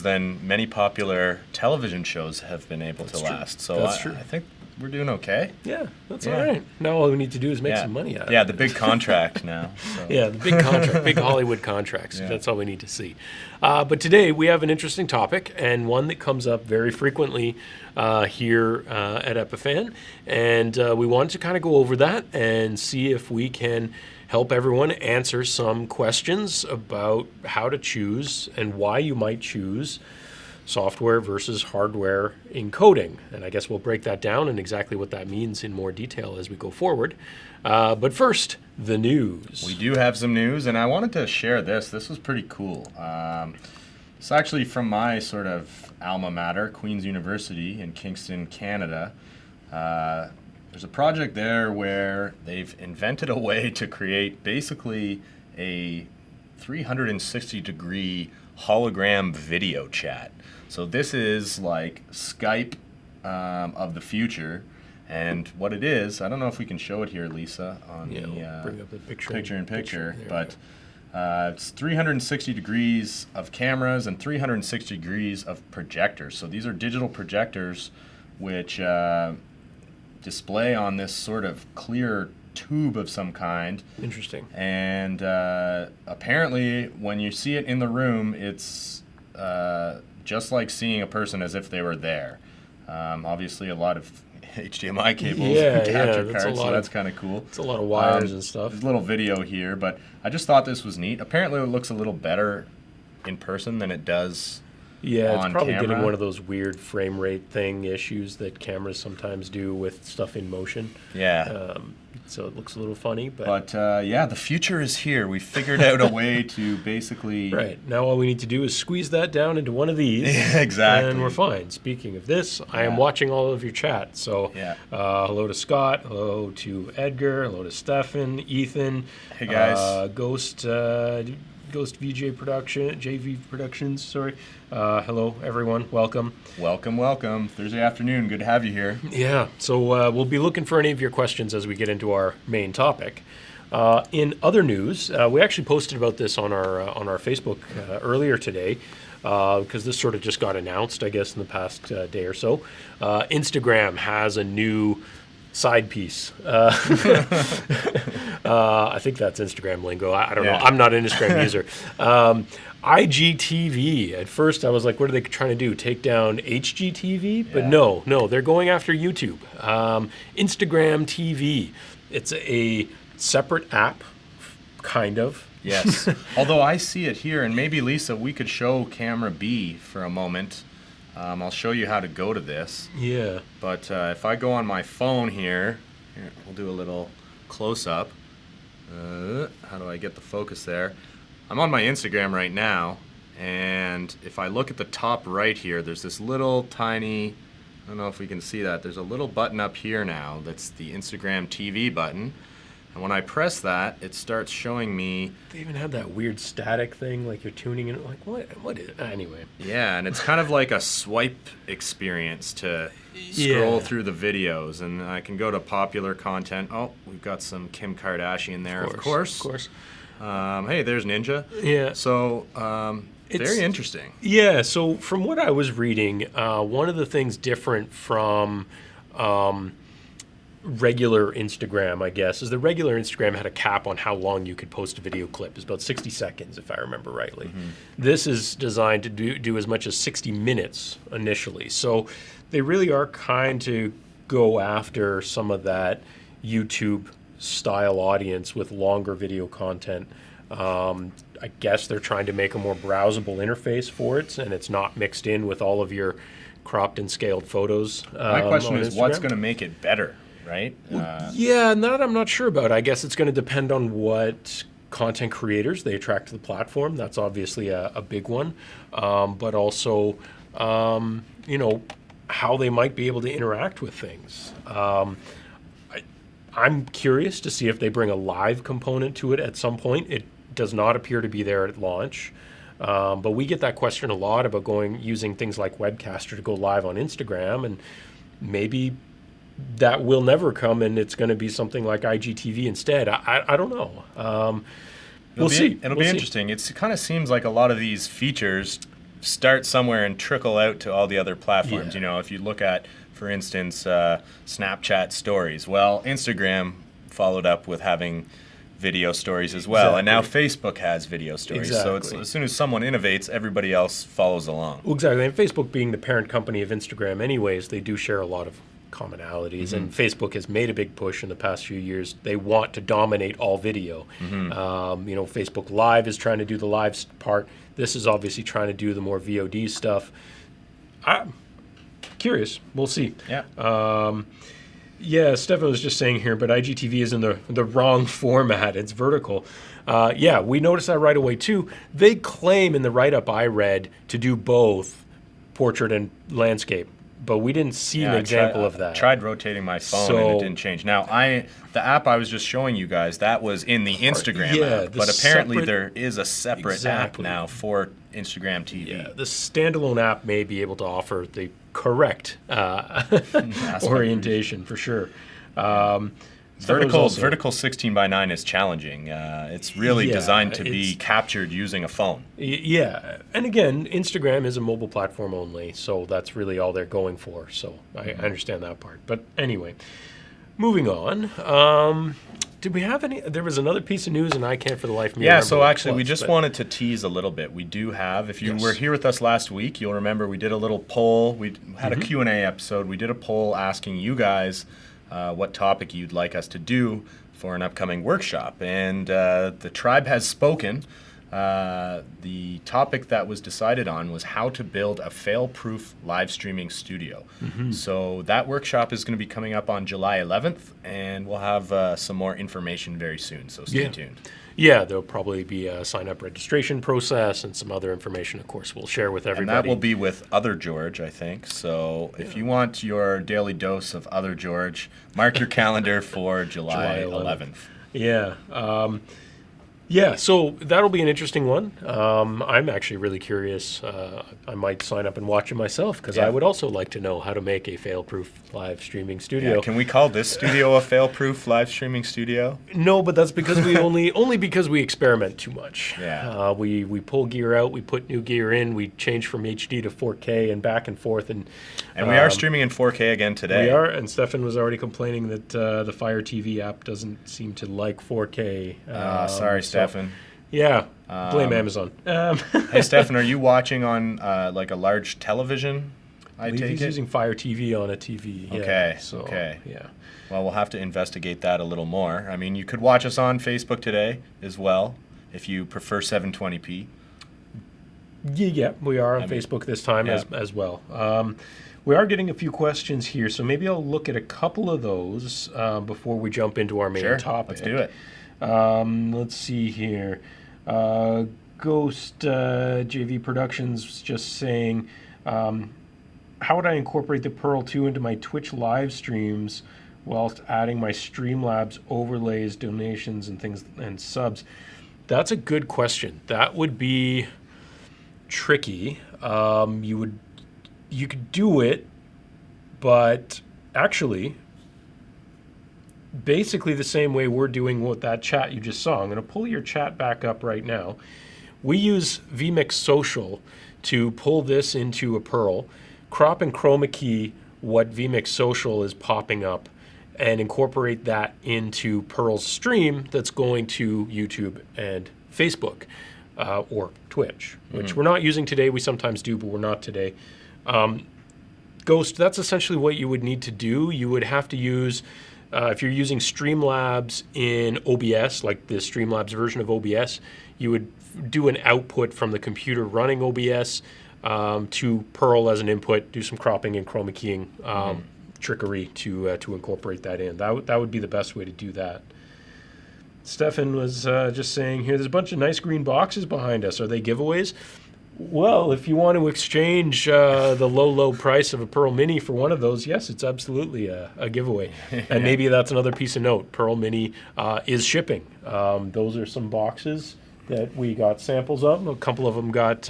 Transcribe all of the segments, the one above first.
than many popular television shows have been able to last. So That's true. I think we're doing okay. Yeah, that's all right. Now all we need to do is make some money out of it. Yeah, the big contract now. So. Yeah, the big contract, big Hollywood contracts. Yeah. That's all we need to see. But today we have an interesting topic, and one that comes up very frequently here at Epiphan. And we wanted to kind of go over that and see if we can help everyone answer some questions about how to choose and why you might choose software versus hardware encoding. And I guess we'll break that down and exactly what that means in more detail as we go forward. But first, the news. We do have some news, and I wanted to share this. This was pretty cool. It's actually from my sort of alma mater, Queen's University in Kingston, Canada. There's a project there where they've invented a way to create basically a 360-degree hologram video chat. So this is like Skype of the future, and what it is, I don't know if we can show it here, Lisa, on the bring up the picture, but it's 360 degrees of cameras and 360 degrees of projectors. So these are digital projectors which display on this sort of clear tube of some kind. Interesting. And apparently when you see it in the room, it's just like seeing a person as if they were there. Obviously a lot of HDMI cables and capture cards, so that's kind of cool. It's a lot of wires and stuff. There's a little video here, but I just thought this was neat. Apparently it looks a little better in person than it does it's on probably camera. getting one of those weird frame rate thing issues that cameras sometimes do with stuff in motion. Yeah. So it looks a little funny, but yeah, the future is here. We figured out a way to basically... Right. Now all we need to do is squeeze that down into one of these. Yeah, exactly. And we're fine. Speaking of this, I am watching all of your chat. So hello to Scott, hello to Edgar, hello to Stefan, Ethan. Hey, guys. Ghost VJ Production, JV Productions, sorry. Hello, everyone. Welcome. Welcome. Thursday afternoon. Good to have you here. Yeah. So we'll be looking for any of your questions as we get into our main topic. In other news, we actually posted about this on our Facebook earlier today because this sort of just got announced, I guess, in the past day or so. Instagram has a new side piece. I think that's Instagram lingo. I don't know. I'm not an Instagram user. IGTV. At first, I was like, what are they trying to do? Take down HGTV? But no, they're going after YouTube. Instagram TV. It's a separate app, kind of. Yes. Although I see it here, and maybe, Lisa, we could show camera B for a moment. I'll show you how to go to this. Yeah. But if I go on my phone here, we'll do a little close-up. How do I get the focus there? I'm on my Instagram right now, and if I look at the top right here, there's this little tiny, I don't know if we can see that, there's a little button up here now that's the Instagram TV button. And when I press that, it starts showing me... They even have that weird static thing, like you're tuning in. Like, what is it? Anyway. Yeah, and it's kind of like a swipe experience to scroll through the videos. And I can go to popular content. Oh, we've got some Kim Kardashian there, of course. Hey, there's Ninja. Yeah. So, very interesting. Yeah, so from what I was reading, one of the things different from... regular Instagram, I guess, is the regular Instagram had a cap on how long you could post a video clip. It's about 60 seconds, if I remember rightly. Mm-hmm. This is designed to do as much as 60 minutes initially. So they really are kind to go after some of that YouTube-style audience with longer video content. I guess they're trying to make a more browsable interface for it, and it's not mixed in with all of your cropped and scaled photos. My question is, what's going to make it better? Right? Yeah, that I'm not sure about. I guess it's going to depend on what content creators they attract to the platform. That's obviously a big one. But also, how they might be able to interact with things. I'm curious to see if they bring a live component to it at some point. It does not appear to be there at launch. But we get that question a lot about using things like Webcaster to go live on Instagram, and maybe that will never come, and it's going to be something like IGTV instead. I don't know. We'll see. It'll be interesting. It kind of seems like a lot of these features start somewhere and trickle out to all the other platforms. Yeah. You know, if you look at, for instance, Snapchat stories, well, Instagram followed up with having video stories as well, and now Facebook has video stories. So it's, as soon as someone innovates, everybody else follows along. Well, exactly, and Facebook being the parent company of Instagram anyways, they do share a lot of commonalities, and Facebook has made a big push in the past few years. They want to dominate all video. You know, Facebook Live is trying to do the live part. This is obviously trying to do the more VOD stuff. I'm curious. We'll see. Yeah. Yeah, Stefan was just saying here, but IGTV is in the wrong format. It's vertical. Yeah, we noticed that right away too. They claim in the write-up I read to do both portrait and landscape, but we didn't see an example of that. I tried rotating my phone and it didn't change. Now, the app I was just showing you guys, that was in the Instagram app, but apparently there is a separate app now for Instagram TV. Yeah, the standalone app may be able to offer the correct orientation for sure. Vertical 16:9 is challenging. It's really designed to be captured using a phone. Yeah, and again, Instagram is a mobile platform only, so that's really all they're going for. So I understand that part. But anyway, moving on. Did we have any? There was another piece of news, and I can't for the life of me remember. So actually, we just wanted to tease a little bit. We do have, if you were here with us last week, you'll remember we did a little poll. We had a Q&A episode. We did a poll asking you guys what topic you'd like us to do for an upcoming workshop. And the tribe has spoken. The topic that was decided on was how to build a fail-proof live streaming studio. So that workshop is going to be coming up on July 11th, and we'll have some more information very soon, so stay tuned. Yeah, there'll probably be a sign-up registration process and some other information, of course, we'll share with everybody. And that will be with Other George, I think. So if you want your daily dose of Other George, mark your calendar for July 11th. Yeah. Yeah, so that'll be an interesting one. I'm actually really curious. I might sign up and watch it myself because I would also like to know how to make a fail-proof live streaming studio. Yeah, can we call this studio a fail-proof live streaming studio? No, but that's because we only because we experiment too much. Yeah. We pull gear out, we put new gear in, we change from HD to 4K and back and forth, and we are streaming in 4K again today. We are, and Stefan was already complaining that the Fire TV app doesn't seem to like 4K. Sorry, Stefan. Yeah, blame Amazon. Hey, Stefan, are you watching on like a large television? He's using Fire TV on a TV. Okay, okay. Yeah. Well, we'll have to investigate that a little more. I mean, you could watch us on Facebook today as well, if you prefer 720p. Yeah, we are on Facebook this time as well. We are getting a few questions here, so maybe I'll look at a couple of those before we jump into our main topic. Let's do it. Let's see here. Ghost JV Productions was just saying, how would I incorporate the Pearl 2 into my Twitch live streams whilst adding my Streamlabs overlays, donations, and things and subs? That's a good question. That would be tricky. You could do it, but actually, basically the same way we're doing with that chat you just saw. I'm going to pull your chat back up right now. We use vMix Social to pull this into a Pearl, crop and chroma key what vMix Social is popping up, and incorporate that into Pearl's stream that's going to YouTube and Facebook or Twitch, which we're not using today. We sometimes do, but we're not today. Ghost, that's essentially what you would need to do. You would have to use, if you're using Streamlabs in OBS, like the Streamlabs version of OBS, you would do an output from the computer running OBS to Pearl as an input, do some cropping and chroma keying trickery to incorporate that in. That would be the best way to do that. Stefan was just saying here, there's a bunch of nice green boxes behind us. Are they giveaways? Well, if you want to exchange the low price of a Pearl Mini for one of those, yes, it's absolutely a giveaway. And maybe that's another piece of note. Pearl Mini is shipping. Those are some boxes that we got samples of. A couple of them got,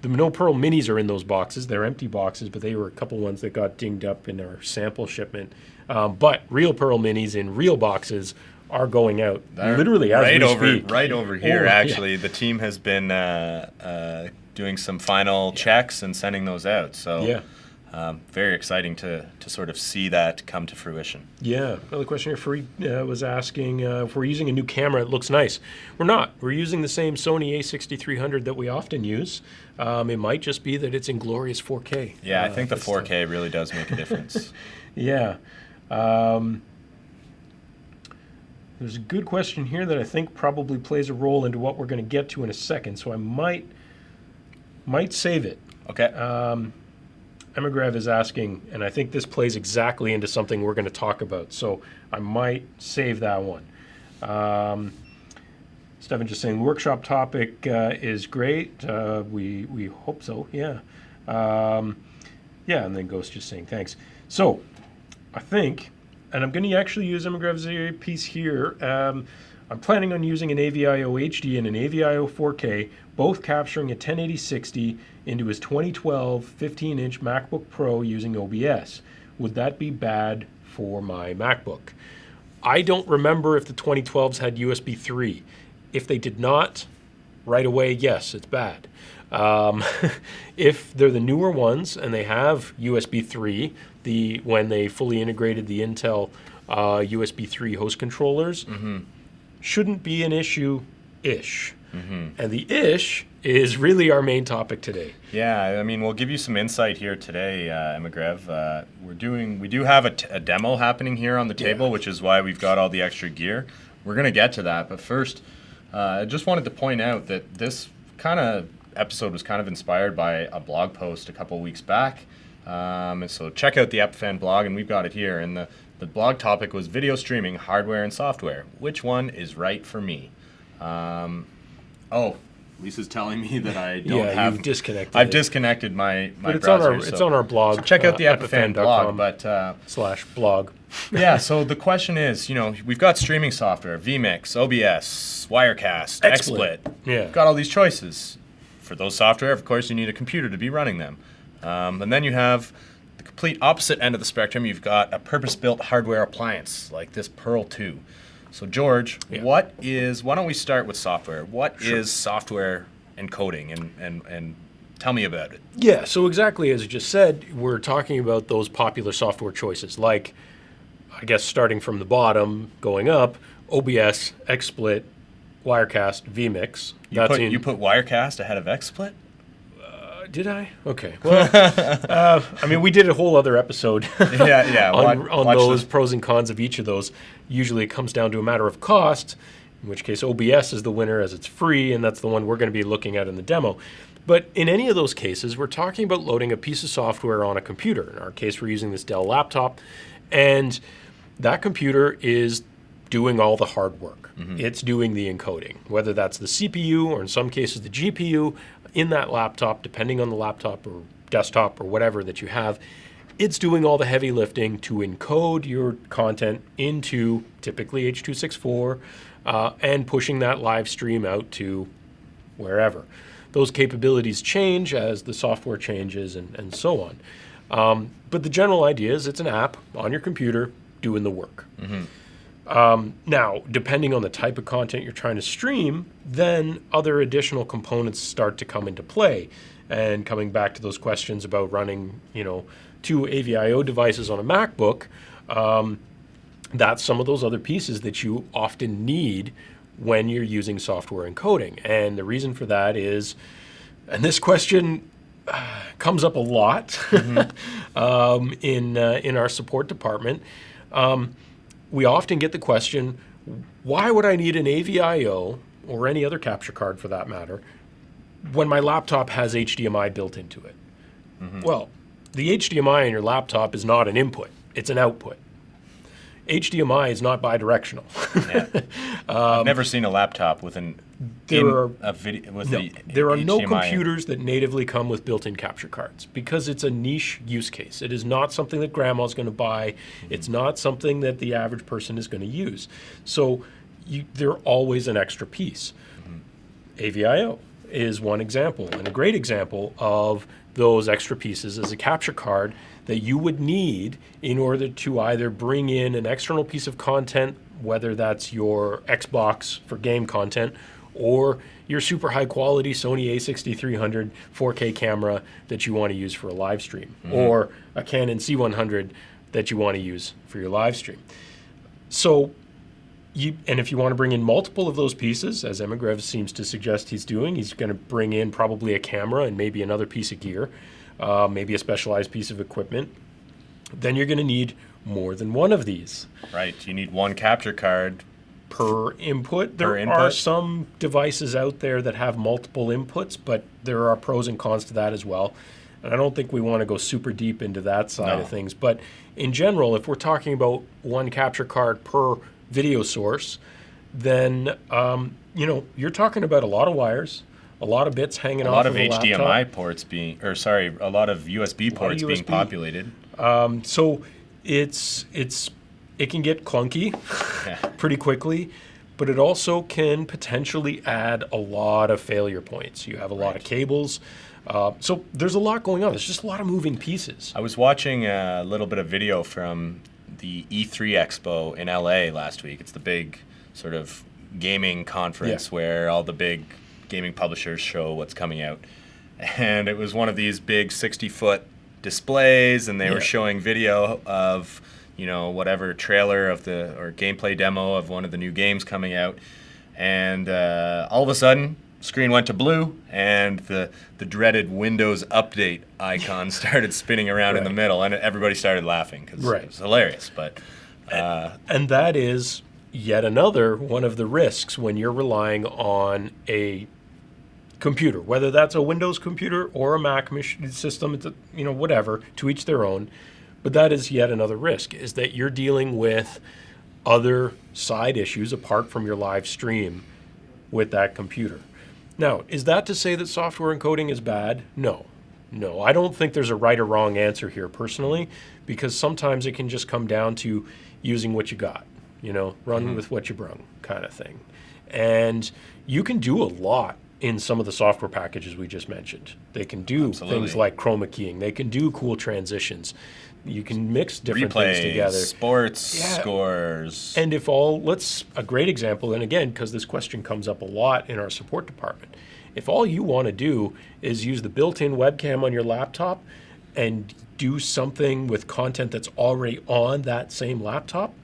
no Pearl Minis are in those boxes. They're empty boxes, but they were a couple ones that got dinged up in our sample shipment. But real Pearl Minis in real boxes are going out literally as we speak. Right over here, actually. The team has been doing some final checks and sending those out. So Yeah. very exciting to sort of see that come to fruition. Yeah. Another question here, Fareed was asking if we're using a new camera, it looks nice. We're not. We're using the same Sony A6300 that we often use. It might just be that it's in glorious 4K. Yeah, I think the 4K really does make a difference. Yeah. There's a good question here that I think probably plays a role into what we're going to get to in a second, so I might save it. Okay. MkII is asking, and I think this plays exactly into something we're going to talk about, so I might save that one. Stephen just saying, workshop topic is great. We hope so, yeah. Yeah, and then Ghost just saying thanks. So, I think, and I'm going to actually use MkI's piece here. I'm planning on using an AVIO HD and an AVIO 4K, both capturing a 1080/60 into his 2012 15-inch MacBook Pro using OBS. Would that be bad for my MacBook? I don't remember if the 2012s had USB 3. If they did not, right away, yes, it's bad. If they're the newer ones and they have USB 3, when they fully integrated the Intel USB 3 host controllers, shouldn't be an issue-ish. And the ish is really our main topic today. Yeah, I mean, we'll give you some insight here today, MkII. We do have a demo happening here on the table, which is why we've got all the extra gear. We're going to get to that, but first, I just wanted to point out that this kind of episode was kind of inspired by a blog post a couple weeks back. So check out the Epiphan blog, and we've got it here. And the blog topic was video streaming, hardware and software. Which one is right for me? Lisa's telling me that I don't have. You've disconnected. I've disconnected my but it's browser. It's on our blog. So check out the Epiphan blog. But /blog. yeah. So the question is, we've got streaming software: vMix, OBS, Wirecast, XSplit. Yeah. We've got all these choices. For those software, of course, you need a computer to be running them. And then you have the complete opposite end of the spectrum. You've got a purpose-built hardware appliance like this Pearl 2. So George, why don't we start with software? What is software encoding, and tell me about it. Yeah, so exactly as you just said, we're talking about those popular software choices, like, I guess starting from the bottom, going up, OBS, XSplit, Wirecast, vMix. You put Wirecast ahead of XSplit? Did I? Okay. Well, I mean, we did a whole other episode on those pros and cons of each of those. Usually it comes down to a matter of cost, in which case OBS is the winner as it's free, and that's the one we're going to be looking at in the demo. But in any of those cases, we're talking about loading a piece of software on a computer. In our case, we're using this Dell laptop, and that computer is doing all the hard work. It's doing the encoding, whether that's the CPU or in some cases the GPU in that laptop, depending on the laptop or desktop or whatever that you have. It's doing all the heavy lifting to encode your content into typically H.264 and pushing that live stream out to wherever. Those capabilities change as the software changes and so on. But the general idea is it's an app on your computer doing the work. Now, depending on the type of content you're trying to stream, then other additional components start to come into play. And coming back to those questions about running, two AVIO devices on a MacBook, that's some of those other pieces that you often need when you're using software encoding. And the reason for that is, and this question comes up a lot in our support department, we often get the question, why would I need an AVIO, or any other capture card for that matter, when my laptop has HDMI built into it? Well, the HDMI in your laptop is not an input, it's an output. HDMI is not bidirectional. I've never seen a laptop with there are no computers that natively come with built-in capture cards because it's a niche use case. It is not something that grandma's going to buy. It's not something that the average person is going to use. So they're always an extra piece. AVIO is one example, and a great example of those extra pieces is a capture card that you would need in order to either bring in an external piece of content, whether that's your Xbox for game content, or your super high quality Sony A6300 4K camera that you want to use for a live stream, or a Canon C100 that you want to use for your live stream. So, and if you want to bring in multiple of those pieces, as MkII seems to suggest he's doing, he's going to bring in probably a camera and maybe another piece of gear, maybe a specialized piece of equipment, then you're going to need more than one of these. Right. You need one capture card per input. There are some devices out there that have multiple inputs, but there are pros and cons to that as well. And I don't think we want to go super deep into that side of things. But in general, if we're talking about one capture card per video source, then you're talking about a lot of wires, a lot of bits hanging off of a laptop. A lot of HDMI ports being, or sorry, a lot of USB ports being populated. So it can get clunky pretty quickly, but it also can potentially add a lot of failure points. You have a lot of cables. So there's a lot going on. There's just a lot of moving pieces. I was watching a little bit of video from the E3 Expo in LA last week. It's the big sort of gaming conference where all the big gaming publishers show what's coming out. And it was one of these big 60-foot displays, and they were showing video of, whatever trailer of or gameplay demo of one of the new games coming out. And all of a sudden, screen went to blue, and the dreaded Windows Update icon started spinning around in the middle, and everybody started laughing because it was hilarious. But and that is yet another one of the risks when you're relying on a computer, whether that's a Windows computer or a Mac system, it's whatever, to each their own. But that is yet another risk, is that you're dealing with other side issues apart from your live stream with that computer. Now, is that to say that software encoding is bad? No. I don't think there's a right or wrong answer here personally, because sometimes it can just come down to using what you got, run with what you brung kind of thing. And you can do a lot in some of the software packages we just mentioned. They can do things like chroma keying. They can do cool transitions. You can mix different things together. Sports scores. And a great example, and again, because this question comes up a lot in our support department, if all you want to do is use the built-in webcam on your laptop and do something with content that's already on that same laptop,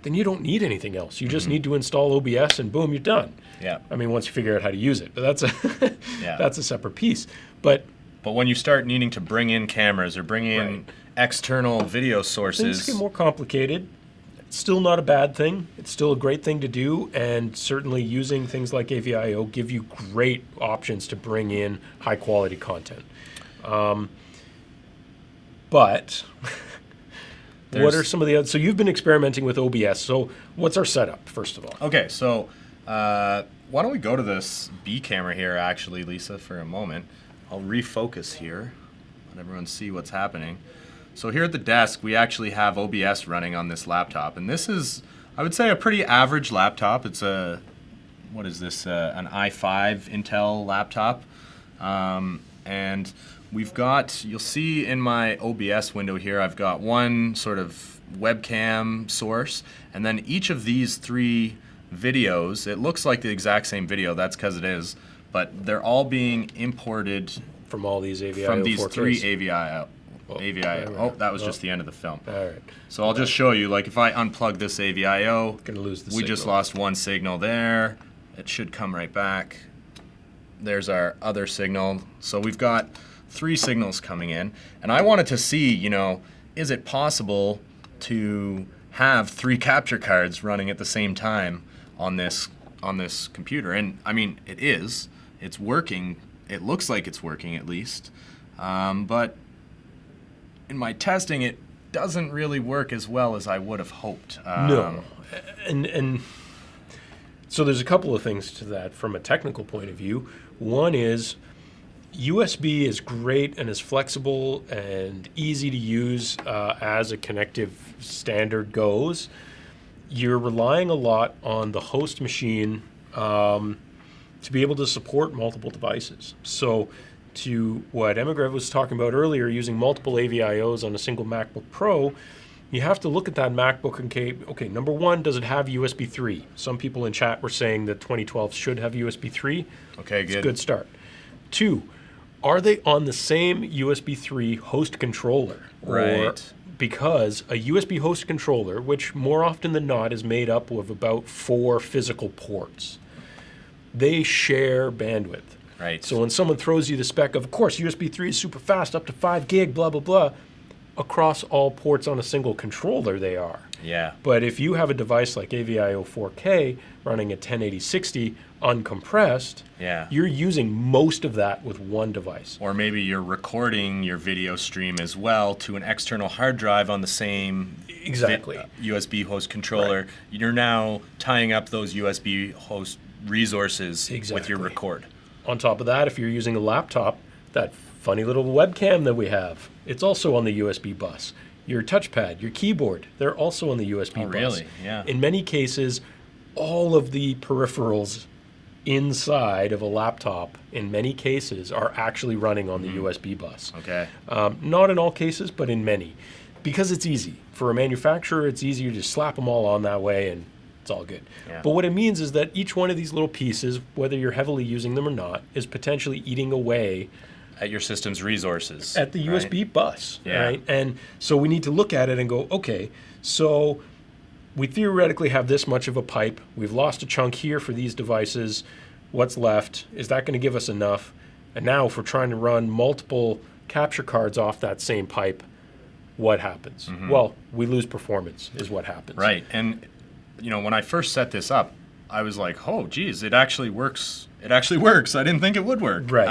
then you don't need anything else. You just need to install OBS and boom, you're done. Yeah. I mean, once you figure out how to use it, but that's a separate piece. But when you start needing to bring in cameras or bring in external video sources, things get more complicated. It's still not a bad thing. It's still a great thing to do, and certainly using things like AVIO give you great options to bring in high quality content. But what are some of the other? So you've been experimenting with OBS. So what's our setup, first of all? Okay, so why don't we go to this B camera here, actually, Lisa, for a moment. I'll refocus here, let everyone see what's happening. So here at the desk, we actually have OBS running on this laptop, and this is, I would say, a pretty average laptop. It's an i5 Intel laptop, and we've got, you'll see in my OBS window here, I've got one sort of webcam source, and then each of these three videos, it looks like the exact same video, that's because it is, but they're all being imported from all these AVIO from these 4Ks. three AVIO. That was just the end of the film. All right. So I'll just show you, like if I unplug this AVIO, Gonna lose the we signal. just lost one signal there. It should come right back. There's our other signal. So we've got three signals coming in, and I wanted to see, is it possible to have three capture cards running at the same time on this computer? And I mean, it is. It's working. It looks like it's working at least, but in my testing, it doesn't really work as well as I would have hoped. No, and so there's a couple of things to that from a technical point of view. One is USB is great and is flexible and easy to use as a connective standard goes. You're relying a lot on the host machine to be able to support multiple devices. So to what MkII was talking about earlier, using multiple AVIOs on a single MacBook Pro, You have to look at that MacBook and okay, number one, does it have USB 3? Some people in chat were saying that 2012 should have USB 3. Okay, It's good. a good start. Two, are they on the same USB 3 host controller? Right. Because a USB host controller, which more often than not is made up of about 4 physical ports, they share bandwidth. Right. So when someone throws you the spec of course, USB 3 is super fast, up to 5 gig, blah, blah, blah, across all ports on a single controller they are. Yeah. But if you have a device like AVIO 4K running at 1080-60 uncompressed, Yeah. you're using most of that with one device. Or maybe you're recording your video stream as well to an external hard drive on the same Exactly. USB host controller. Right. You're now tying up those USB host resources with your record. On top of that, if you're using a laptop, that funny little webcam that we have, it's also on the USB bus. Your touchpad, your keyboard, they're also on the USB bus. Really? Yeah. In many cases, all of the peripherals inside of a laptop, in many cases, are actually running on the USB bus. Okay. Not in all cases, but in many. Because it's easy. For a manufacturer, it's easier to slap them all on that way and it's all good. Yeah. But what it means is that each one of these little pieces, whether you're heavily using them or not, is potentially eating away at your system's resources. At the USB bus, yeah. Right? And so we need to look at it and go, okay, so we theoretically have this much of a pipe. We've lost a chunk here for these devices. What's left? Is that going to give us enough? And now if we're trying to run multiple capture cards off that same pipe, what happens? Mm-hmm. Well, we lose performance is what happens. Right. And, you know, when I first set this up, I was like, oh, geez, it actually works. It actually works. I didn't think it would work. Right.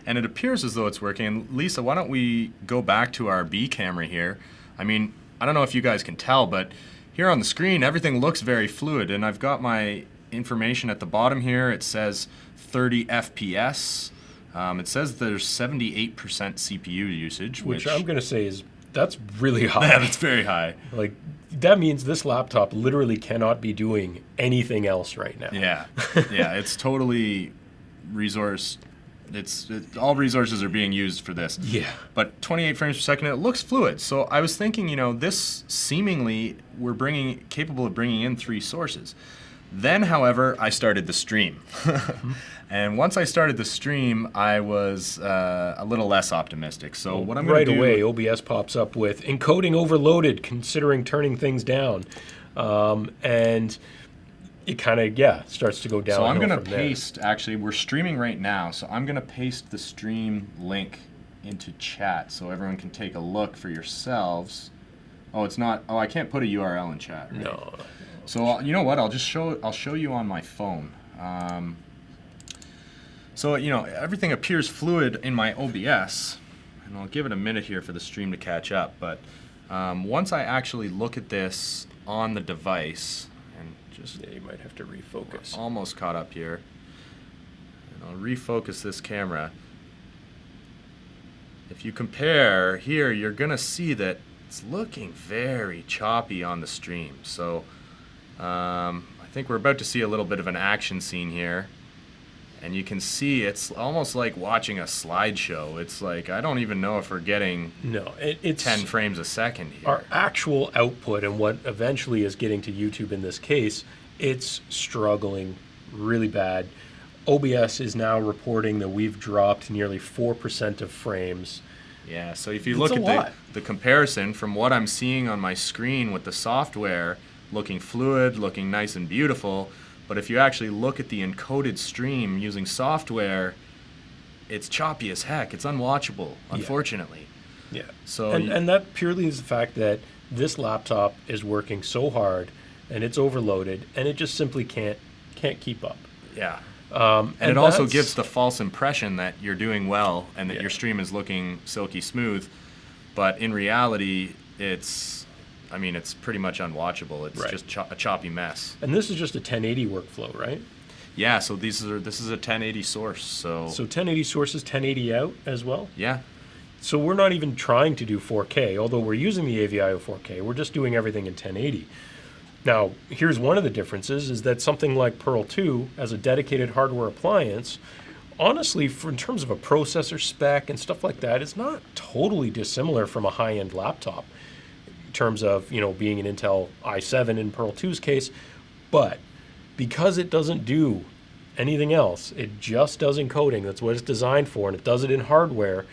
And it appears as though it's working. And Lisa, why don't we go back to our B camera here? I mean, I don't know if you guys can tell, but here on the screen, everything looks very fluid. And I've got my information at the bottom here. It says 30 FPS. It says there's 78% CPU usage. Which I'm going to say is, that's really high. Yeah, that's very high. Like, that means this laptop literally cannot be doing anything else right now. Yeah, yeah, it's totally resource. All resources are being used for this. Yeah. But 28 frames per second, it looks fluid. So I was thinking, you know, this seemingly we're capable of bringing in 3 sources. Then, however, I started the stream. And once I started the stream, I was a little less optimistic. So what I'm going to do... Right away, OBS pops up with encoding overloaded, considering turning things down. And it kind of, starts to go down. So I'm going to paste, actually, we're streaming right now. So I'm going to paste the stream link into chat so everyone can take a look for yourselves. Oh, it's not... Oh, I can't put a URL in chat, right? No. So you know what? I'll show you on my phone. So you know everything appears fluid in my OBS, and I'll give it a minute here for the stream to catch up. But once I actually look at this on the device, and just you might have to refocus. Almost caught up here, and I'll refocus this camera. If you compare here, you're gonna see that it's looking very choppy on the stream. So. I think we're about to see a little bit of an action scene here. And you can see it's almost like watching a slideshow. It's like, I don't even know if we're getting it's 10 frames a second here. Our actual output and what eventually is getting to YouTube in this case, it's struggling really bad. OBS is now reporting that we've dropped nearly 4% of frames. Yeah, so if you look at the comparison from what I'm seeing on my screen with the software, looking fluid, looking nice and beautiful, but if you actually look at the encoded stream using software, it's choppy as heck. It's unwatchable, unfortunately. Yeah. So and that purely is the fact that this laptop is working so hard and it's overloaded and it just simply can't keep up. Yeah. And it also gives the false impression that you're doing well and that your stream is looking silky smooth, but in reality, it's pretty much unwatchable. It's just a choppy mess. And this is just a 1080 workflow, right? Yeah, so this is a 1080 source. So 1080 source is 1080 out as well? Yeah. So we're not even trying to do 4K, although we're using the AVIO 4K. We're just doing everything in 1080. Now, here's one of the differences, is that something like Pearl 2, as a dedicated hardware appliance, honestly, in terms of a processor spec and stuff like that, is not totally dissimilar from a high-end laptop. terms of being an Intel i7 in Pearl 2's case, but because it doesn't do anything else, it just does encoding. That's what it's designed for, and it does it in hardware.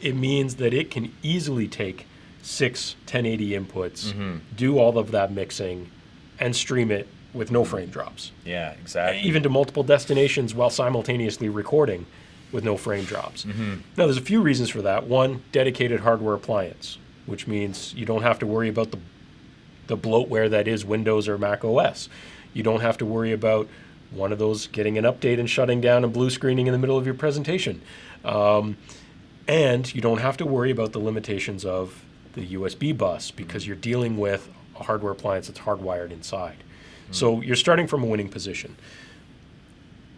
It means that it can easily take 6 1080 inputs, do all of that mixing, and stream it with no frame drops. Yeah, exactly. Even to multiple destinations while simultaneously recording with no frame drops. Now, there's a few reasons for that. One, dedicated hardware appliance, which means you don't have to worry about the bloatware that is Windows or Mac OS. You don't have to worry about one of those getting an update and shutting down and blue screening in the middle of your presentation. And you don't have to worry about the limitations of the USB bus because you're dealing with a hardware appliance that's hardwired inside. So you're starting from a winning position.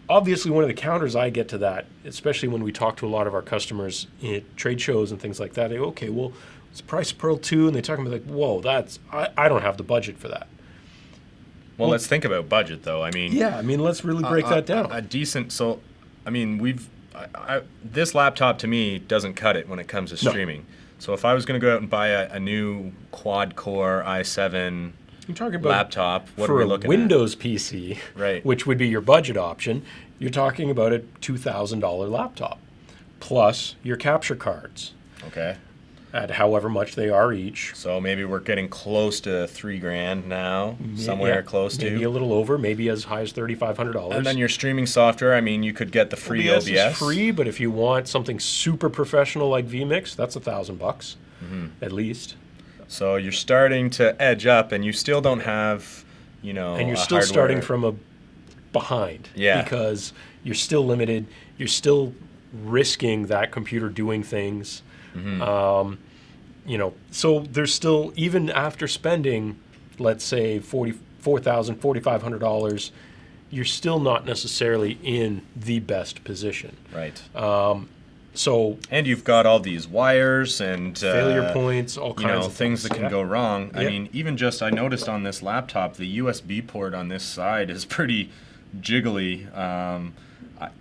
Obviously, one of the counters I get to that, especially when we talk to a lot of our customers at trade shows and things like that, they go, okay, well, it's the price of Pearl 2, and they talk about like, whoa, I don't have the budget for that. Well, let's think about budget, though. I mean, yeah, I mean, let's really break that down. A decent, so, I mean, this laptop to me doesn't cut it when it comes to streaming. No. So if I was going to go out and buy a new quad-core i7 you're talking about laptop, what are we looking at? For a Windows PC, right, which would be your budget option, you're talking about a $2,000 laptop, plus your capture cards. Okay. At however much they are each. So maybe we're getting close to $3,000 now, somewhere close to. Maybe a little over, maybe as high as $3,500. And then your streaming software, I mean, you could get the free OBS. Is free, but if you want something super professional like vMix, that's $1,000 at least. So you're starting to edge up, and you still don't have, and you're still starting from a behind. Yeah. Because you're still limited. You're still risking that computer doing things. So there's still, even after spending, let's say $44,000, $4,500, you're still not necessarily in the best position. Right. And you've got all these wires and failure points, all kinds of things that can go wrong. Yeah. I mean, even just I noticed on this laptop, the USB port on this side is pretty jiggly.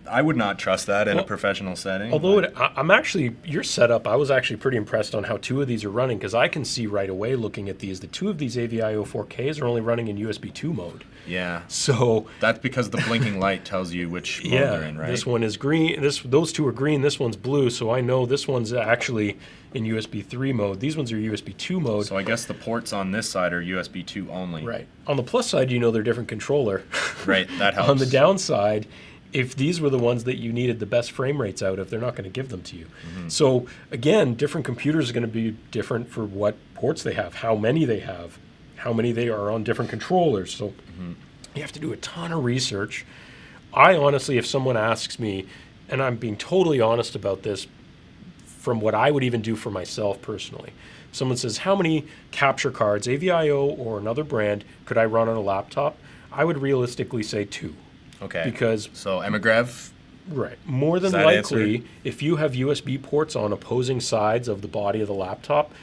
I would not trust that in a professional setting. Although I'm actually, your setup, I was actually pretty impressed on how 2 of these are running, because I can see right away looking at these, the 2 of these AVIO 4Ks are only running in USB 2 mode. Yeah. So that's because the blinking light tells you which mode they're in, right? This one is green. Those 2 are green. This one's blue. So I know this one's actually in USB 3 mode. These ones are USB 2 mode. So I guess the ports on this side are USB 2 only. Right. On the plus side, they're different controller. Right. That helps. On the downside, if these were the ones that you needed the best frame rates out of, they're not going to give them to you. So again, different computers are going to be different for what ports they have, how many they have, how many they are on different controllers. So you have to do a ton of research. I honestly, if someone asks me, and I'm being totally honest about this from what I would even do for myself personally, someone says, how many capture cards, AVIO or another brand, could I run on a laptop? I would realistically say 2. Okay. Because so MkII. Right. More than likely, if you have USB ports on opposing sides of the body of the laptop,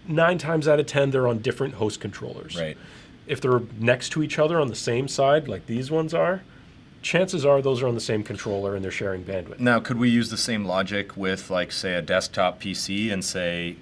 9 times out of 10 they're on different host controllers. Right. If they're next to each other on the same side, like these ones are, chances are those are on the same controller and they're sharing bandwidth. Now, could we use the same logic with, like, say, a desktop PC and say,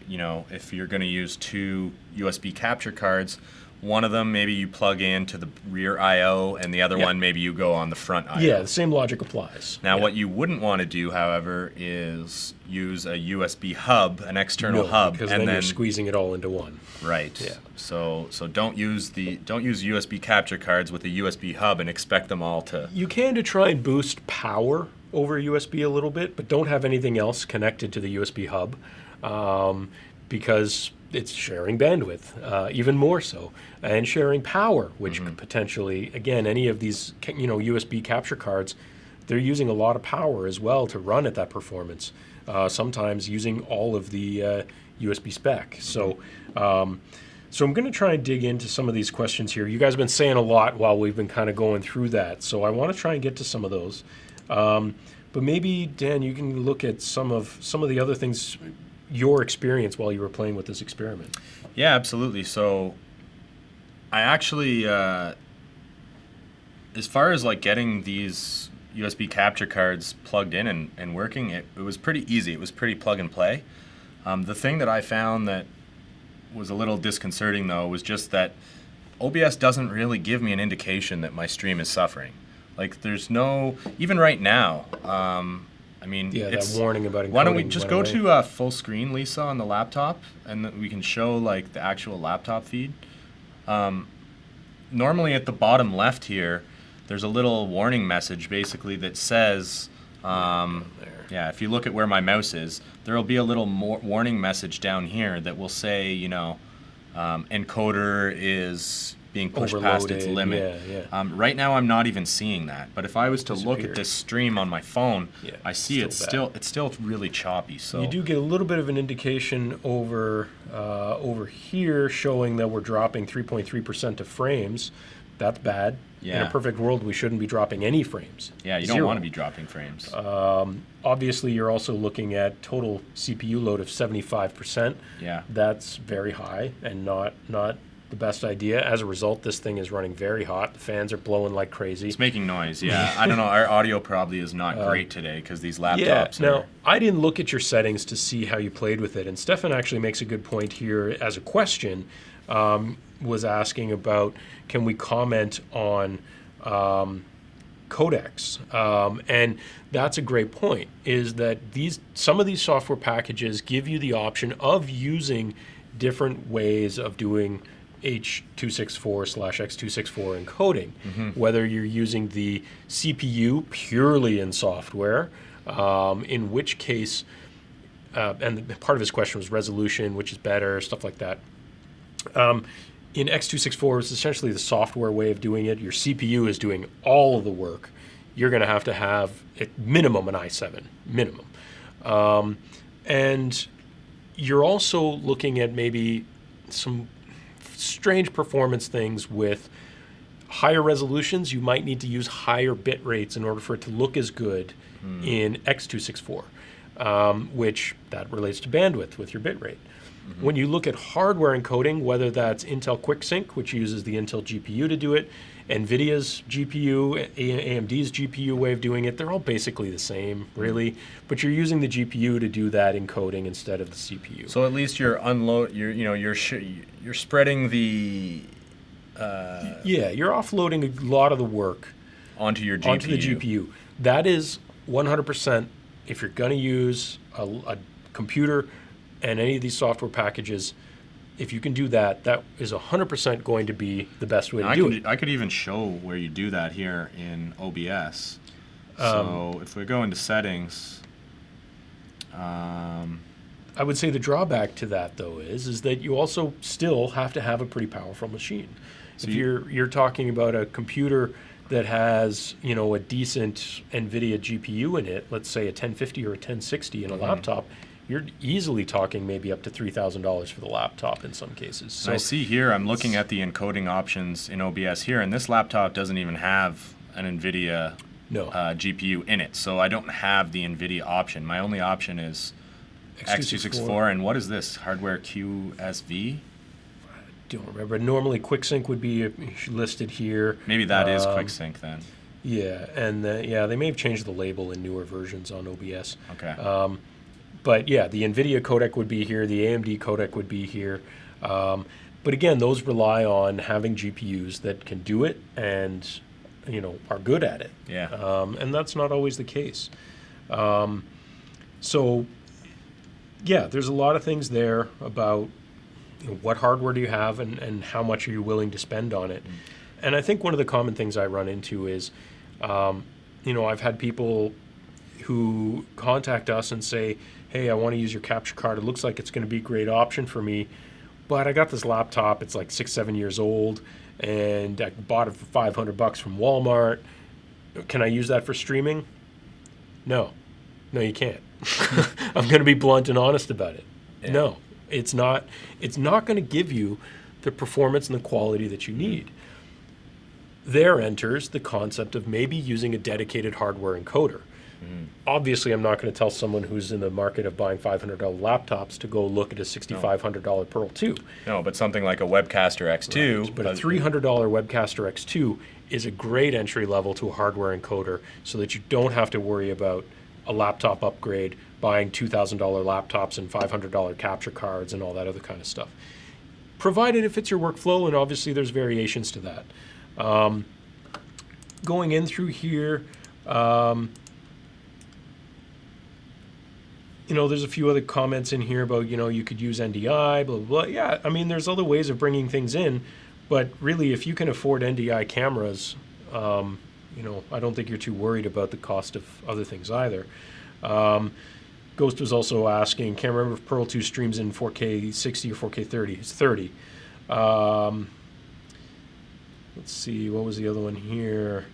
if you're going to use 2 USB capture cards, one of them maybe you plug into the rear I/O, and the other one maybe you go on the front I/O. Yeah, the same logic applies. Now, what you wouldn't want to do, however, is use a USB hub, an external hub, because then you're squeezing it all into one. Right. Yeah. So don't use USB capture cards with a USB hub and expect them all to. You can to try and boost power over USB a little bit, but don't have anything else connected to the USB hub, because it's sharing bandwidth, even more so, and sharing power, which could potentially, again, any of these USB capture cards, they're using a lot of power as well to run at that performance. Sometimes using all of the USB spec. So I'm going to try and dig into some of these questions here. You guys have been saying a lot while we've been kind of going through that, so I want to try and get to some of those. But maybe, Dan, you can look at some of the other things, your experience while you were playing with this experiment. Yeah, absolutely. So I actually, as far as like getting these USB capture cards plugged in and working, it was pretty easy. It was pretty plug and play. The thing that I found that was a little disconcerting though was just that OBS doesn't really give me an indication that my stream is suffering. Like there's no, even right now, I mean, Yeah, that warning about encoding. Why don't we just go to full screen, Lisa, on the laptop, and we can show like the actual laptop feed. Normally at the bottom left here, there's a little warning message basically that says, yeah, if you look at where my mouse is, there will be a little warning message down here that will say, you know, encoder is being pushed past its limit. Right now I'm not even seeing that, but if I was to look at this stream on my phone, I see it's still really choppy. So you do get a little bit of an indication over here showing that we're dropping 3.3% of frames. That's bad. In a perfect world, we shouldn't be dropping any frames. Yeah, you don't want to be dropping frames. Obviously, you're also looking at total CPU load of 75%. Yeah. That's very high and not the best idea. As a result, this thing is running very hot. The fans are blowing like crazy. It's making noise, yeah. I don't know, our audio probably is not great today because these laptops Now, I didn't look at your settings to see how you played with it, and Stefan actually makes a good point here as a question. Was asking about, can we comment on codecs? And that's a great point, is that some of these software packages give you the option of using different ways of doing H.264/X.264 encoding, whether you're using the CPU purely in software, in which case, and part of his question was resolution, which is better, stuff like that. In X264, it's essentially the software way of doing it. Your CPU is doing all of the work. You're going to have at minimum an i7, minimum. And you're also looking at maybe some strange performance things with higher resolutions. You might need to use higher bit rates in order for it to look as good in X264, which that relates to bandwidth with your bit rate. When you look at hardware encoding, whether that's Intel QuickSync, which uses the Intel GPU to do it, NVIDIA's GPU, AMD's GPU way of doing it, they're all basically the same, really. But you're using the GPU to do that encoding instead of the CPU. So at least you're spreading the you're offloading a lot of the work onto your GPU. Onto the GPU. That is 100%. If you're going to use a computer and any of these software packages, if you can do that, that is 100% going to be the best way to do it. I could even show where you do that here in OBS. So if we go into settings, I would say the drawback to that, though, is that you also still have to have a pretty powerful machine. So if you're talking about a computer that has, you know, a decent NVIDIA GPU in it, let's say a 1050 or a 1060 in a laptop, you're easily talking maybe up to $3,000 for the laptop in some cases. So I see here, I'm looking at the encoding options in OBS here, and this laptop doesn't even have an NVIDIA GPU in it. So I don't have the NVIDIA option. My only option is X264. And what is this? Hardware QSV? I don't remember. Normally QuickSync would be listed here. Maybe that is QuickSync then. Yeah, and they may have changed the label in newer versions on OBS. Okay. But yeah, the NVIDIA codec would be here, the AMD codec would be here. But again, those rely on having GPUs that can do it and, you know, are good at it. Yeah. And that's not always the case. So yeah, there's a lot of things there about, you know, what hardware do you have and how much are you willing to spend on it. And I think one of the common things I run into is, you know, I've had people who contact us and say, hey, I want to use your capture card. It looks like it's going to be a great option for me, but I got this laptop. It's like 6-7 years old, and I bought it for $500 from Walmart. Can I use that for streaming? No, you can't. I'm going to be blunt and honest about it. Yeah. No, it's not going to give you the performance and the quality that you need. There enters the concept of maybe using a dedicated hardware encoder. Obviously, I'm not going to tell someone who's in the market of buying $500 laptops to go look at a $6,500 Pearl 2. No, but something like a Webcaster X2. Right. But a $300 Webcaster X2 is a great entry level to a hardware encoder so that you don't have to worry about a laptop upgrade, buying $2,000 laptops and $500 capture cards and all that other kind of stuff. provided it fits your workflow, and obviously there's variations to that. Going in through here, there's a few other comments in here about, you could use NDI, blah, blah, blah. Yeah, I mean, there's other ways of bringing things in, but really, if you can afford NDI cameras, I don't think you're too worried about the cost of other things either. Ghost was also asking, can't remember if Pearl 2 streams in 4K 60 or 4K 30. It's 30. Let's see, what was the other one here?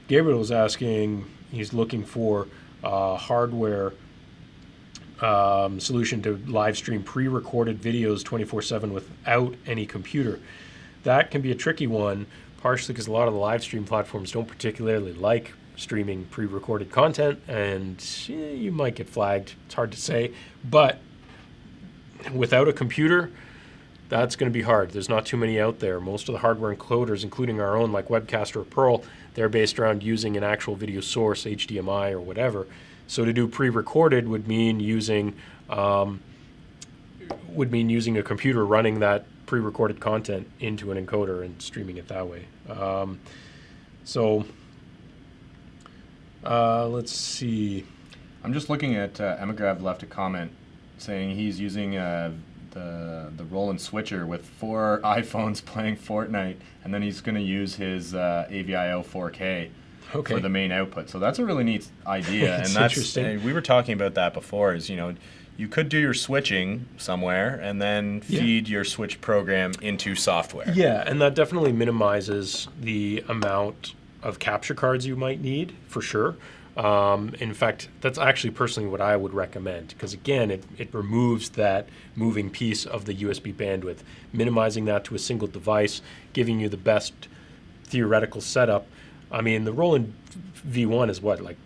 Gabriel was asking, he's looking for hardware solution to live stream pre-recorded videos 24/7 without any computer. That can be a tricky one, partially because a lot of the live stream platforms don't particularly like streaming pre-recorded content, and you might get flagged. It's hard to say, but without a computer, that's going to be hard. There's not too many out there. Most of the hardware encoders, including our own, like Webcaster or Pearl, they're based around using an actual video source, HDMI or whatever. So to do pre-recorded would mean using a computer running that pre-recorded content into an encoder and streaming it that way. Let's see. I'm just looking at Emigrav left a comment saying he's using the Roland switcher with 4 iPhones playing Fortnite, and then he's going to use his AVIO 4K for the main output. So that's a really neat idea, and that's interesting. We were talking about that before. Is you could do your switching somewhere and then feed your switch program into software. Yeah, and that definitely minimizes the amount of capture cards you might need, for sure. In fact, that's actually personally what I would recommend, because again, it removes that moving piece of the USB bandwidth, minimizing that to a single device, giving you the best theoretical setup. I mean, the Roland V1 is what, like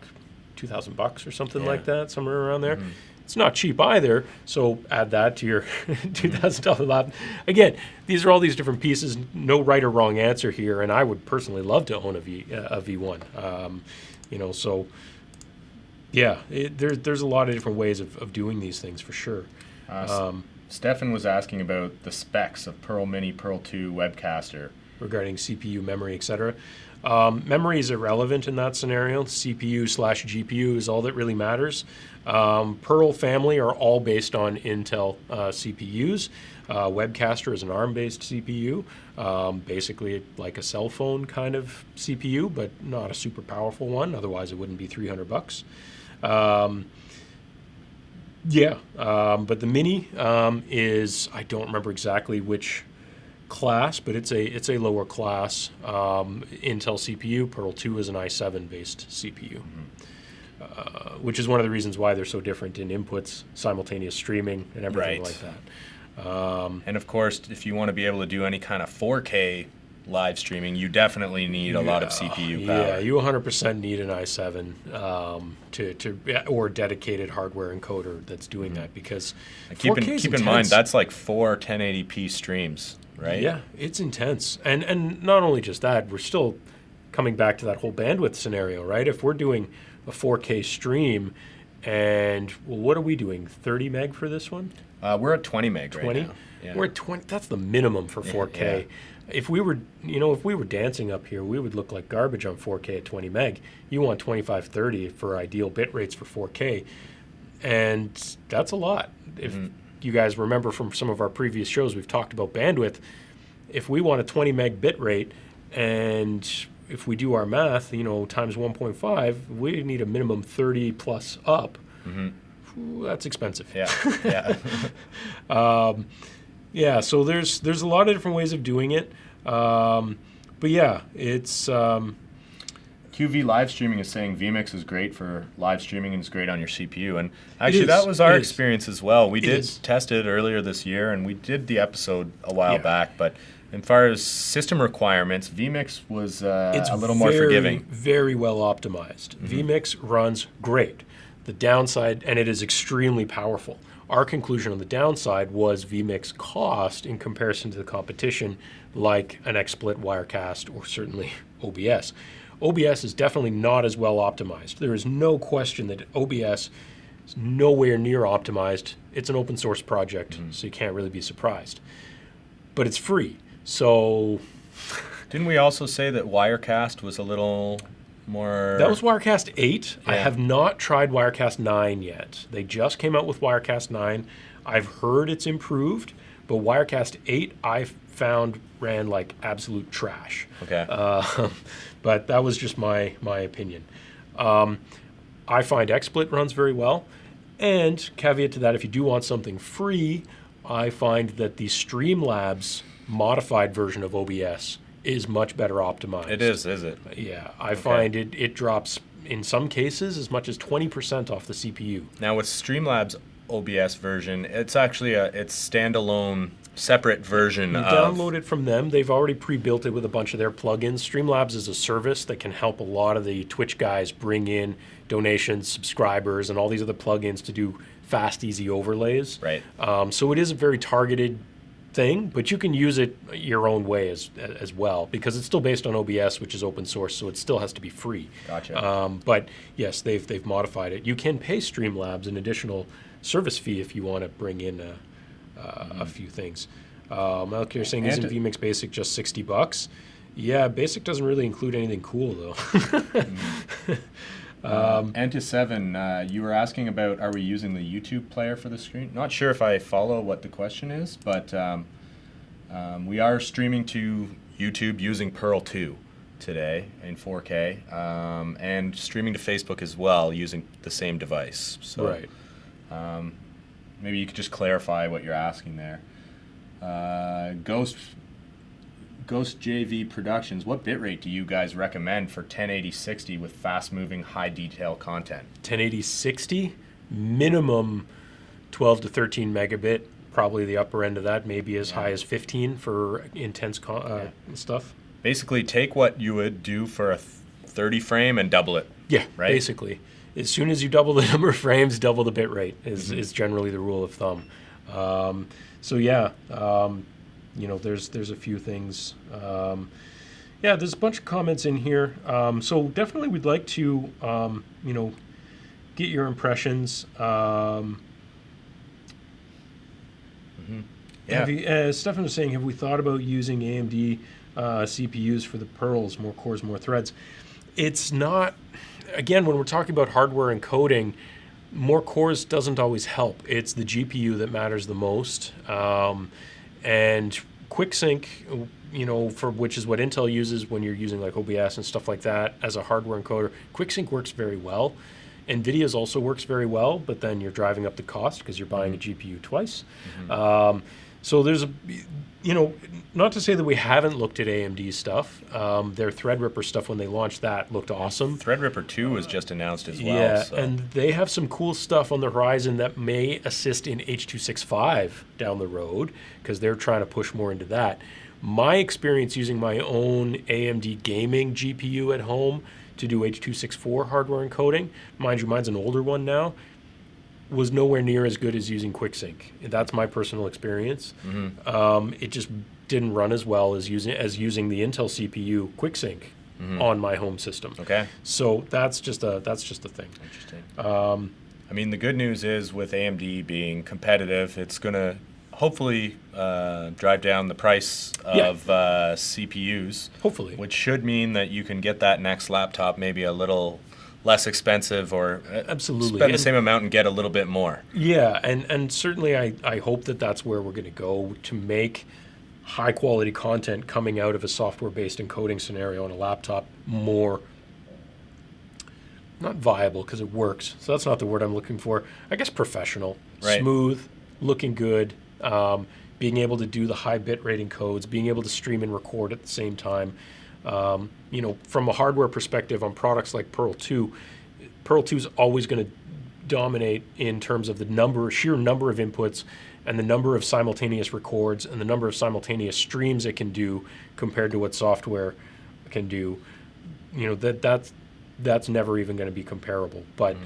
$2,000 or something like that, somewhere around there. Mm-hmm. It's not cheap either, so add that to your $2,000 laptop. Again, these are all these different pieces. No right or wrong answer here, and I would personally love to own a V1. So yeah, there's a lot of different ways of doing these things for sure. Stefan was asking about the specs of Pearl Mini, Pearl 2 Webcaster. Regarding CPU, memory, etc. Memory is irrelevant in that scenario. CPU/GPU is all that really matters. Pearl family are all based on Intel CPUs. Webcaster is an ARM-based CPU, basically like a cell phone kind of CPU, but not a super powerful one. Otherwise, it wouldn't be $300. But the Mini is, I don't remember exactly which class, but it's a lower class Intel CPU. Pearl 2 is an i7-based CPU, which is one of the reasons why they're so different in inputs, simultaneous streaming, and everything like that. And of course, if you want to be able to do any kind of 4K live streaming, you definitely need a lot of CPU power. Yeah, you 100% need an i7 or dedicated hardware encoder that's doing that, because keep in mind that's like 4 1080p streams, right? Yeah, it's intense. And not only just that, we're still coming back to that whole bandwidth scenario, right? If we're doing a 4K stream, and what are we doing? 30 meg for this one? We're at 20 meg 20? right now. Yeah. We're at 20. That's the minimum for 4K. Yeah. If we were dancing up here, we would look like garbage on 4K at 20 meg. You want 25, 30 for ideal bit rates for 4K, and that's a lot. If you guys remember from some of our previous shows, we've talked about bandwidth. If we want a 20 meg bit rate, and if we do our math, times 1.5, we need a minimum 30 plus up. Ooh, that's expensive. Yeah. So there's a lot of different ways of doing it. But yeah, it's... QV live streaming is saying vMix is great for live streaming and it's great on your CPU. And actually, that was our experience as well. We did test it earlier this year, and we did the episode a while back. But as far as system requirements, vMix was a little more forgiving. Very well optimized. vMix runs great. The downside, and it is extremely powerful. Our conclusion on the downside was vMix cost in comparison to the competition, like an XSplit, Wirecast, or certainly OBS. OBS is definitely not as well optimized. There is no question that OBS It's nowhere near optimized. It's an open source project, so you can't really be surprised. But it's free, so... Didn't we also say that Wirecast was a little more... That was Wirecast 8. Yeah. I have not tried Wirecast 9 yet. They just came out with Wirecast 9. I've heard it's improved, but Wirecast 8 I found ran like absolute trash. Okay. But that was just my opinion. I find XSplit runs very well. And caveat to that, if you do want something free, I find that the Streamlabs modified version of OBS is much better optimized. It is it? Yeah, I find it drops, in some cases, as much as 20% off the CPU. Now with Streamlabs OBS version, it's actually it's standalone, separate version You download it from them. They've already pre-built it with a bunch of their plugins. Streamlabs is a service that can help a lot of the Twitch guys bring in donations, subscribers, and all these other plugins to do fast, easy overlays. Right. So it is a very targeted thing, but you can use it your own way as well, because it's still based on OBS, which is open source, so it still has to be free. Gotcha. But yes, they've modified it. You can pay Streamlabs an additional service fee if you want to bring in a few things. Malk, you're saying isn't vMix Basic just $60? Yeah, Basic doesn't really include anything cool though. Anta7, you were asking about, are we using the YouTube player for the screen? Not sure if I follow what the question is, but we are streaming to YouTube using Pearl 2 today in 4K, and streaming to Facebook as well using the same device. So, right. Maybe you could just clarify what you're asking there. Ghost JV Productions, what bitrate do you guys recommend for 1080-60 with fast-moving, high-detail content? 1080-60, minimum 12 to 13 megabit, probably the upper end of that, maybe as high as 15 for intense stuff. Basically, take what you would do for a 30 frame and double it. Yeah, right? Basically. As soon as you double the number of frames, double the bit rate is generally the rule of thumb. So yeah, there's a few things. Yeah, there's a bunch of comments in here. So definitely we'd like to, get your impressions. Yeah. Stefan was saying, have we thought about using AMD CPUs for the Pearls, more cores, more threads? It's not, again, when we're talking about hardware encoding, more cores doesn't always help. It's the GPU that matters the most. And QuickSync, for which is what Intel uses when you're using like OBS and stuff like that as a hardware encoder, QuickSync works very well. NVIDIA's also works very well, but then you're driving up the cost because you're buying a GPU twice. So there's not to say that we haven't looked at AMD stuff. Their Threadripper stuff, when they launched that, looked awesome. Threadripper 2 was just announced as well. Yeah, so. and they have some cool stuff on the horizon that may assist in H.265 down the road, because they're trying to push more into that. My experience using my own AMD gaming GPU at home to do H.264 hardware encoding, mind you, mine's an older one now, was nowhere near as good as using QuickSync. That's my personal experience. It just didn't run as well as using the Intel CPU QuickSync on my home system. Okay. So that's just a thing. Interesting. I mean, the good news is with AMD being competitive, it's going to hopefully drive down the price of CPUs. Hopefully. Which should mean that you can get that next laptop maybe a little less expensive, or absolutely spend the same amount and get a little bit more. Yeah, and certainly I hope that that's where we're going to go to make high quality content coming out of a software-based encoding scenario on a laptop more, not viable because it works, so that's not the word I'm looking for, I guess professional, right. Smooth, looking good, being able to do the high bitrate encodes, being able to stream and record at the same time. From a hardware perspective on products like Pearl 2, Pearl 2 is always going to dominate in terms of the sheer number of inputs and the number of simultaneous records and the number of simultaneous streams it can do compared to what software can do. That's never even going to be comparable. But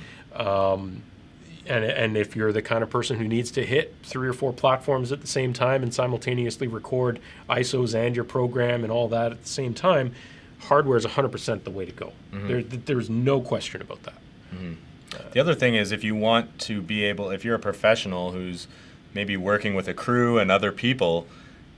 and if you're the kind of person who needs to hit 3 or 4 platforms at the same time and simultaneously record ISOs and your program and all that at the same time, hardware is 100% the way to go. There's no question about that. The other thing is, if you want to be able, if you're a professional who's maybe working with a crew and other people,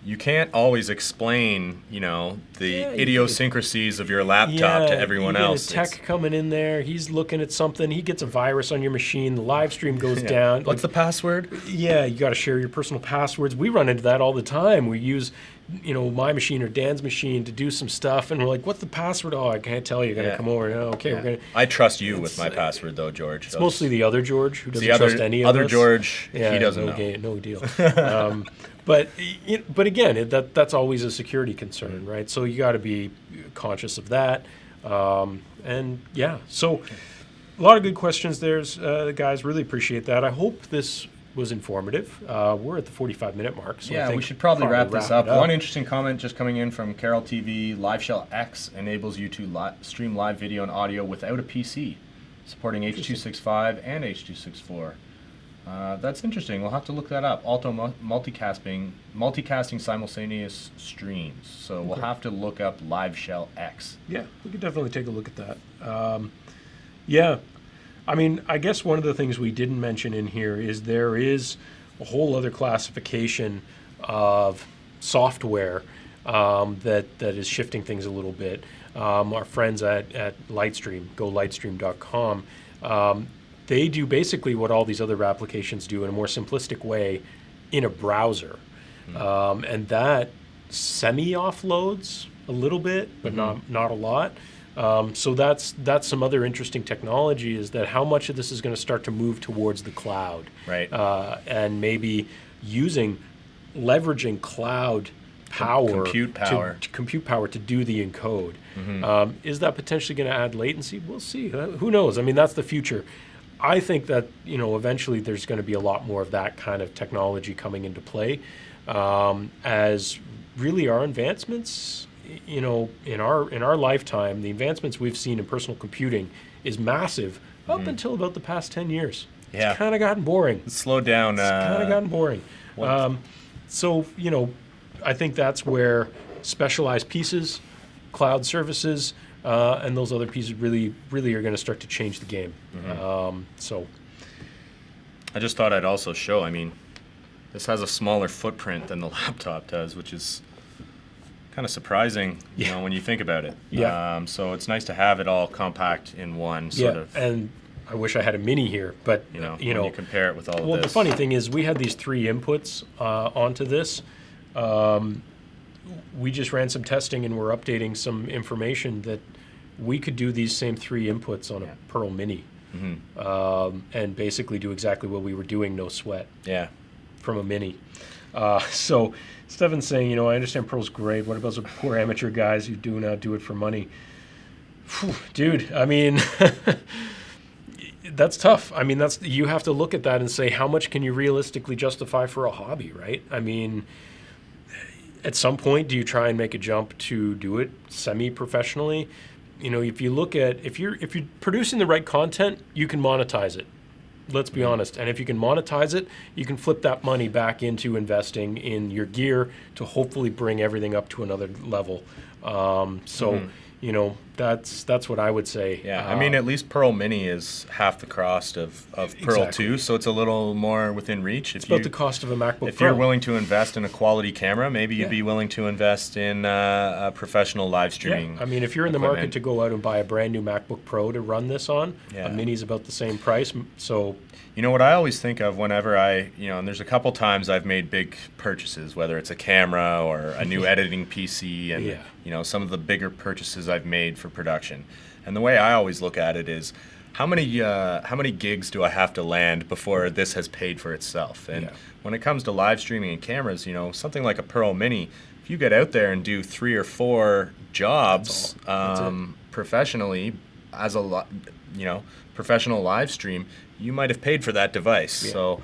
you can't always explain, the idiosyncrasies of your laptop to everyone else. A tech coming in there, he's looking at something, he gets a virus on your machine, the live stream goes down. What's the password? Yeah, you got to share your personal passwords. We run into that all the time. We use, my machine or Dan's machine to do some stuff, and we're like, "What's the password?" "Oh, I can't tell you. You're gonna come over." "Oh, okay, we're gonna." I trust you with my password, though, George. It's mostly the other George who doesn't trust any of us. Other George, he doesn't know. No deal. But again, that's always a security concern, right? So you got to be conscious of that. So a lot of good questions there, guys. Really appreciate that. I hope this was informative. We're at the 45-minute mark. So I think we should probably wrap this up. One interesting comment just coming in from Carol TV. LiveShell X enables you to stream live video and audio without a PC, supporting H.265 and H.264. That's interesting. We'll have to look that up. Also, multicasting simultaneous streams. So we'll have to look up LiveShell X. Yeah, we could definitely take a look at that. I guess one of the things we didn't mention in here is there is a whole other classification of software that is shifting things a little bit. Our friends at Lightstream, golightstream.com, they do basically what all these other applications do in a more simplistic way in a browser. And that semi-offloads a little bit, but not a lot. So that's some other interesting technology, is that how much of this is going to start to move towards the cloud. Right. And maybe leveraging cloud power, compute power to do the encode. Is that potentially going to add latency? We'll see. Who knows? I mean, that's the future. I think that eventually there's going to be a lot more of that kind of technology coming into play, as really our advancements, in our lifetime, the advancements we've seen in personal computing is massive up until about the past 10 years. Yeah, it's kind of gotten boring. It's slowed down. It's kind of gotten boring. I think that's where specialized pieces, cloud services, and those other pieces really are going to start to change the game. I just thought I'd also show, this has a smaller footprint than the laptop does, which is kind of surprising, when you think about it. So it's nice to have it all compact in one sort of. And I wish I had a mini here, but when you compare it with all of this. Well, the funny thing is, we had these 3 inputs onto this. We just ran some testing and we're updating some information that we could do these same 3 inputs on a Pearl Mini, and basically do exactly what we were doing, no sweat. Yeah. From a Mini. So Stefan's saying, I understand Pearl's great. What about some poor amateur guys who do it for money? Whew, dude, that's tough. You have to look at that and say, how much can you realistically justify for a hobby, right? At some point, do you try and make a jump to do it semi-professionally? If you look at, if you're producing the right content, you can monetize it. Let's be honest. And if you can monetize it, you can flip that money back into investing in your gear to hopefully bring everything up to another level. That's what I would say. Yeah, at least Pearl Mini is half the cost of Pearl 2, so it's a little more within reach. It's about the cost of a MacBook Pro. If you're willing to invest in a quality camera, maybe you'd be willing to invest in a professional live streaming. Yeah. If you're in the market to go out and buy a brand new MacBook Pro to run this on, a Mini's about the same price. So, what I always think of whenever and there's a couple times I've made big purchases, whether it's a camera or a new editing PC, and some of the bigger purchases I've made for production. And the way I always look at it is, how many gigs do I have to land before this has paid for itself? And when it comes to live streaming and cameras, something like a Pearl Mini, if you get out there and do 3 or 4 jobs professionally as a professional live stream, you might have paid for that device. Yeah. So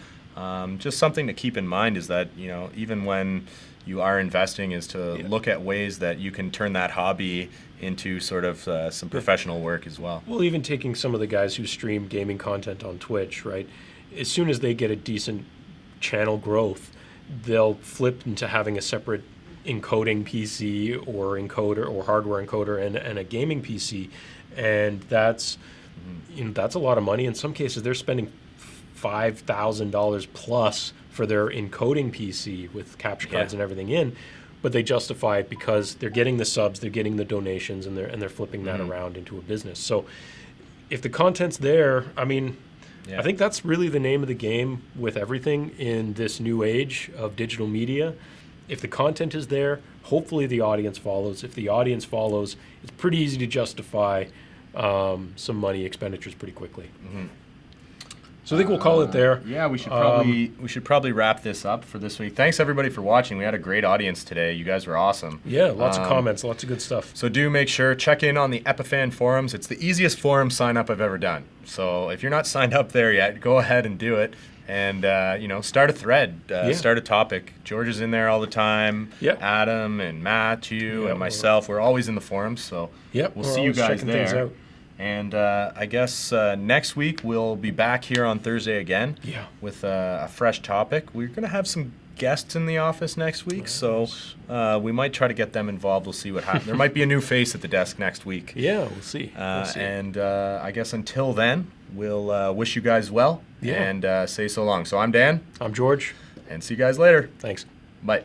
just something to keep in mind is that even when you are investing, is to look at ways that you can turn that hobby into sort of some professional work as well. Well, even taking some of the guys who stream gaming content on Twitch, right? As soon as they get a decent channel growth, they'll flip into having a separate encoding PC or encoder or hardware encoder and a gaming PC, and that's that's a lot of money. In some cases, they're spending $5,000 plus for their encoding PC with capture cards and everything in, but they justify it because they're getting the subs, they're getting the donations, and they're flipping that around into a business. So if the content's there, I mean, I think that's really the name of the game with everything in this new age of digital media. If the content is there, hopefully the audience follows. If the audience follows, it's pretty easy to justify some money expenditures pretty quickly. So I think we'll call it there. Yeah, we should probably wrap this up for this week. Thanks everybody for watching. We had a great audience today. You guys were awesome. Yeah, lots of comments, lots of good stuff. So do make sure, check in on the Epiphan forums. It's the easiest forum sign up I've ever done. So if you're not signed up there yet, go ahead and do it. And start a thread, start a topic. George is in there all the time. Adam and Matthew and myself, we're always in the forums. So we'll see you guys there. And I guess next week we'll be back here on Thursday again with a fresh topic. We're going to have some guests in the office next week, so we might try to get them involved. We'll see what happens. There might be a new face at the desk next week. Yeah, we'll see. And I guess until then, we'll wish you guys well and say so long. So I'm Dan. I'm George. And see you guys later. Thanks. Bye.